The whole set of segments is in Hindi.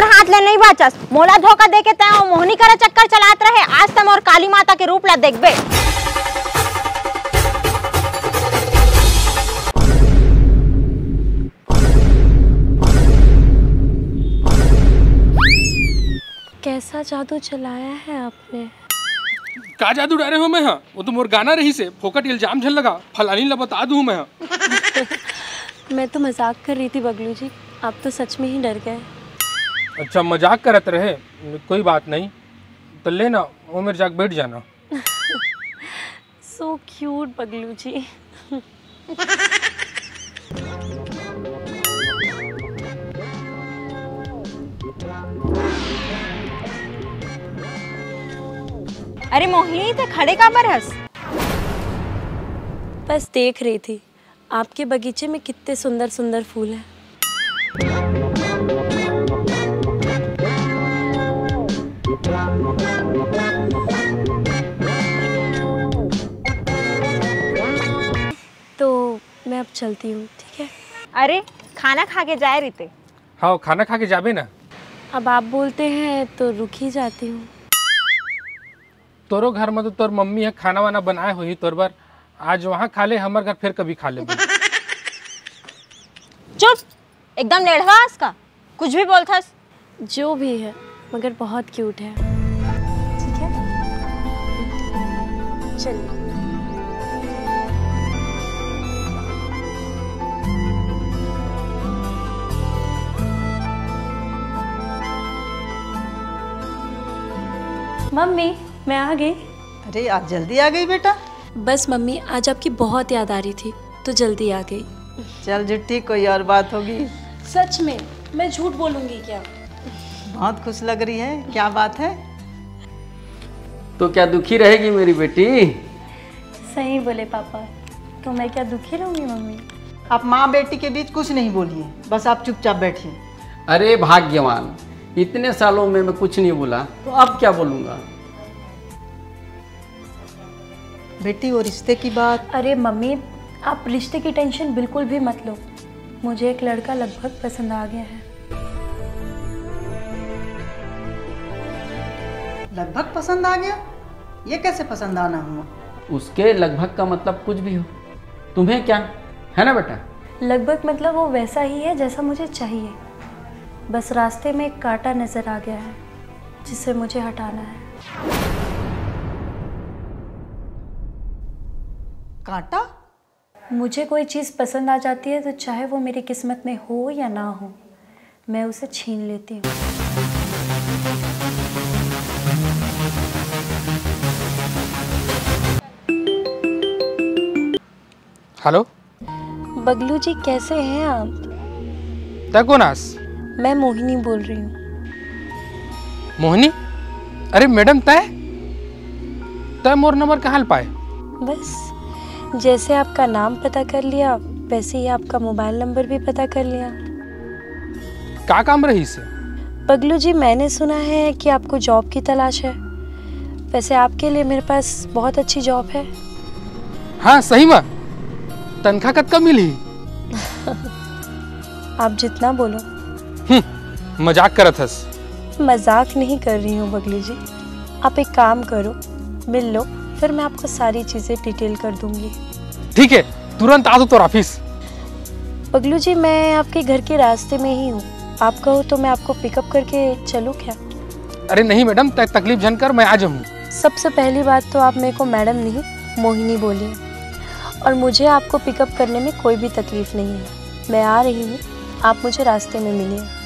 मोर हाथ ले नहीं बाचस। मोला धोखा देके तय मोहनी करा चक्कर चलात रहे। आज तम और काली माता के रूप ला देखबे। कैसा जादू चलाया है आपने? का जादू डारे हो मैं? हाँ वो तो मोर गाना रही से फोकट इल्जाम झल लगा फलानी ला बता दूं मैं। मैं तो मजाक कर रही थी बगलू जी, आप तो सच में ही डर गए। अच्छा मजाक करत रहे, कोई बात नहीं। तो लेना वो मेरे जाके बैठ जाना। सो क्यूट बगलू जी। अरे मोहिनी ते खड़े का बरस? बस देख रही थी आपके बगीचे में कितने सुंदर सुंदर फूल हैं। तो मैं अब चलती हूँ, ठीक है? अरे खाना खा के जाए रीते। हाँ खाना खा के जाबे ना। अब आप बोलते हैं तो रुक ही जाती हूँ। तोरो घर में तो तोर मम्मी है खाना वाना बनाए हुई तोर बार। आज वहाँ खा ले, हमारे घर फिर कभी खा ले। चुप, एकदम लेढ़वास का कुछ भी बोलथस। जो भी है मगर बहुत क्यूट है। ठीक है चलिए। मम्मी मैं आ गई। अरे आज जल्दी आ गई बेटा? बस मम्मी आज आपकी बहुत याद आ रही थी तो जल्दी आ गई। चल झुट्टी, कोई और बात होगी? सच में, मैं झूठ बोलूंगी क्या? बहुत खुश लग रही है, क्या बात है? तो क्या दुखी रहेगी मेरी बेटी? सही बोले पापा, तो मैं क्या दुखी रहूंगी मम्मी? आप माँ बेटी के बीच कुछ नहीं बोलिए, बस आप चुपचाप बैठिए। अरे भाग्यवान, इतने सालों में मैं कुछ नहीं बोला तो अब क्या बोलूँगा? बेटी वो रिश्ते की बात। अरे मम्मी आप रिश्ते की टेंशन बिल्कुल भी मत लो। मुझे एक लड़का लगभग पसंद आ गया है। लगभग पसंद आ गया? ये कैसे पसंद आना हुआ? उसके लगभग का मतलब कुछ भी हो, तुम्हें क्या है ना बेटा? लगभग मतलब वो वैसा ही है जैसा मुझे चाहिए। बस रास्ते में एक कांटा नजर आ गया है जिसे मुझे हटाना है। कांटा? मुझे कोई चीज़ पसंद आ जाती है तो चाहे वो मेरी किस्मत में हो या ना हो, मैं उसे छीन लेती हूँ। हेलो बगलू जी कैसे हैं आप? तकोनास मैं मोहिनी बोल रही हूँ। मोहिनी? अरे मैडम तय तय मोर नंबर कहाँ पाए? बस जैसे आपका नाम पता कर लिया वैसे ही आपका मोबाइल नंबर भी पता कर लिया। का काम रही से? बगलू जी मैंने सुना है कि आपको जॉब की तलाश है। वैसे आपके लिए मेरे पास बहुत अच्छी जॉब है। हाँ सही में? तनख्वाह कब मिली? आप जितना बोलो। मजाक करत हस। मजाक नहीं कर रही हूँ बगलू जी। आप एक काम करो, मिल लो, फिर मैं आपको सारी चीजें डिटेल कर दूंगी। ठीक है, तुरंत आ दो तो ऑफिस। बगलू जी मैं आपके घर के रास्ते में ही हूँ, आप कहो तो मैं आपको पिकअप करके चलूँ क्या? अरे नहीं मैडम, तकलीफ जानकर मैं आ जाऊँ। सबसे पहली बात तो आप मेरे को मैडम नहीं मोहिनी बोलिए, और मुझे आपको पिकअप करने में कोई भी तकलीफ नहीं है। मैं आ रही हूँ, आप मुझे रास्ते में मिलिए।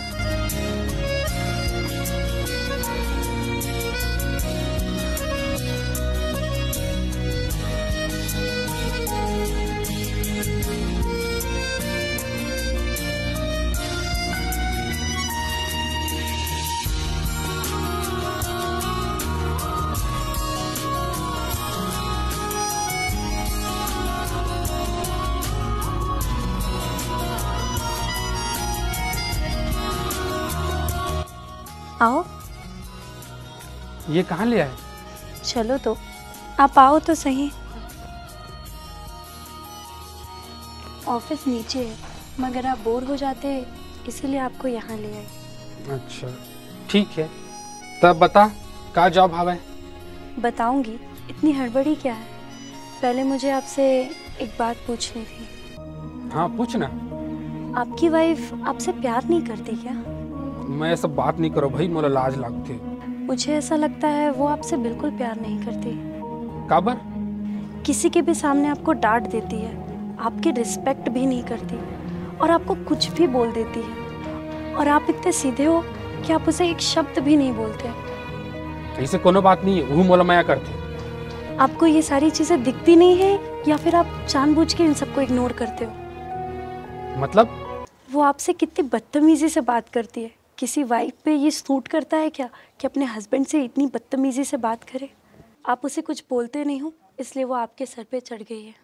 आओ। ये कहाँ ले आए? चलो तो आप आओ तो सही। ऑफिस नीचे है, मगर आप बोर हो जाते इसीलिए आपको यहाँ ले आए। अच्छा ठीक है, तब बता का जॉब हवा? बताऊंगी, इतनी हड़बड़ी क्या है? पहले मुझे आपसे एक बात पूछनी थी। हाँ पूछना। आपकी वाइफ आपसे प्यार नहीं करती क्या? मैं ये सब बात नहीं करो भाई, मोला लाज लगती। मुझे ऐसा लगता है वो आपसे बिल्कुल प्यार नहीं करती। काबर? किसी के भी सामने आपको डांट देती है, आपकी रिस्पेक्ट भी नहीं करती और आपको कुछ भी बोल देती है, और आप इतने सीधे हो कि आप उसे एक शब्द भी नहीं बोलते। ऐसे कोनो बात नहीं है, वो मोला माया करते। आपको ये सारी चीजें दिखती नहीं है या फिर आप जानबूझ के इन सबको इग्नोर करते हो? मतलब? वो आपसे कितनी बदतमीजी से बात करती है। किसी वाइफ पे ये सूट करता है क्या कि अपने हस्बैंड से इतनी बदतमीजी से बात करे? आप उसे कुछ बोलते नहीं हो, इसलिए वो आपके सर पे चढ़ गई है।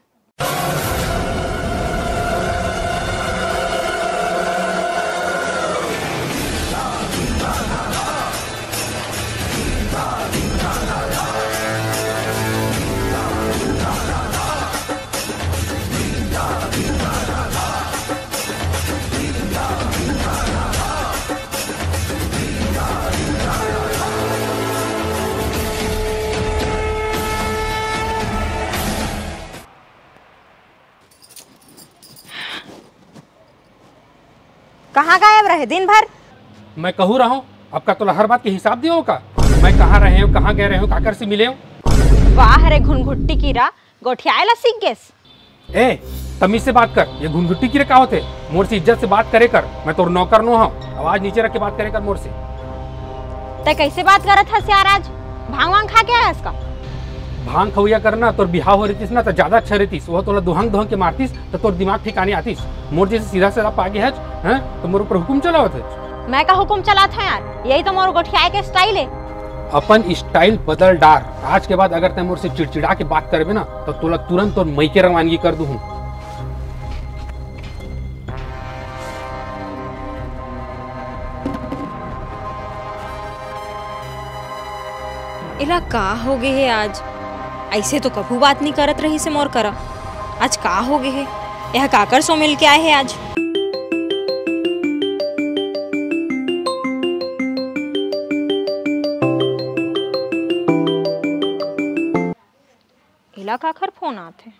कहाँ गायब रहे दिन भर? मैं कहूँ रहा हूँ, आपका तो हर बात के हिसाब दियो का। मैं कहाँ रहे हूँ, कहाँ गए रहे हूँ, काकर से मिले हूँ। वाह रे घुनघुट्टी कीरा, गोठियाला सीख गेस। ए तमीज से बात कर, ये घुनघुट्टी कीरे का होते? मोर से इज्जत से बात करे कर, मैं तो नौकर नो हूँ। आवाज नीचे रख के बात करे कर मोर से। ते कैसे बात करत हस यार? आज भांग वांग खा के आया इसका? भांग खवैया करना तोर बिहाव हो रहीतिस ना तो ज्यादा अच्छा रहतीस। वो तोला दुहंग के मारतीस तो तोर दिमाग ठिकाने आतीस। मोर जैसे सीधा साधा आगे है तो मोर ऊपर हुकुम चलावत है। मैं का हुकुम चलात है यार? यही तो मोर गोठियाए के स्टाइल है। अपन स्टाइल बदल डार। आज के बाद अगर तय मोर से चिड़चिड़ा के बात करबे ना तो तोला तुरंत और मई के रवानगी कर दूँ। इला का हो गए है आज? ऐसे तो कभू बात नहीं करत रही से मोर करा। आज का हो गए है? यह काकर सो मिल के आए है आज? इला काकर फोन आते?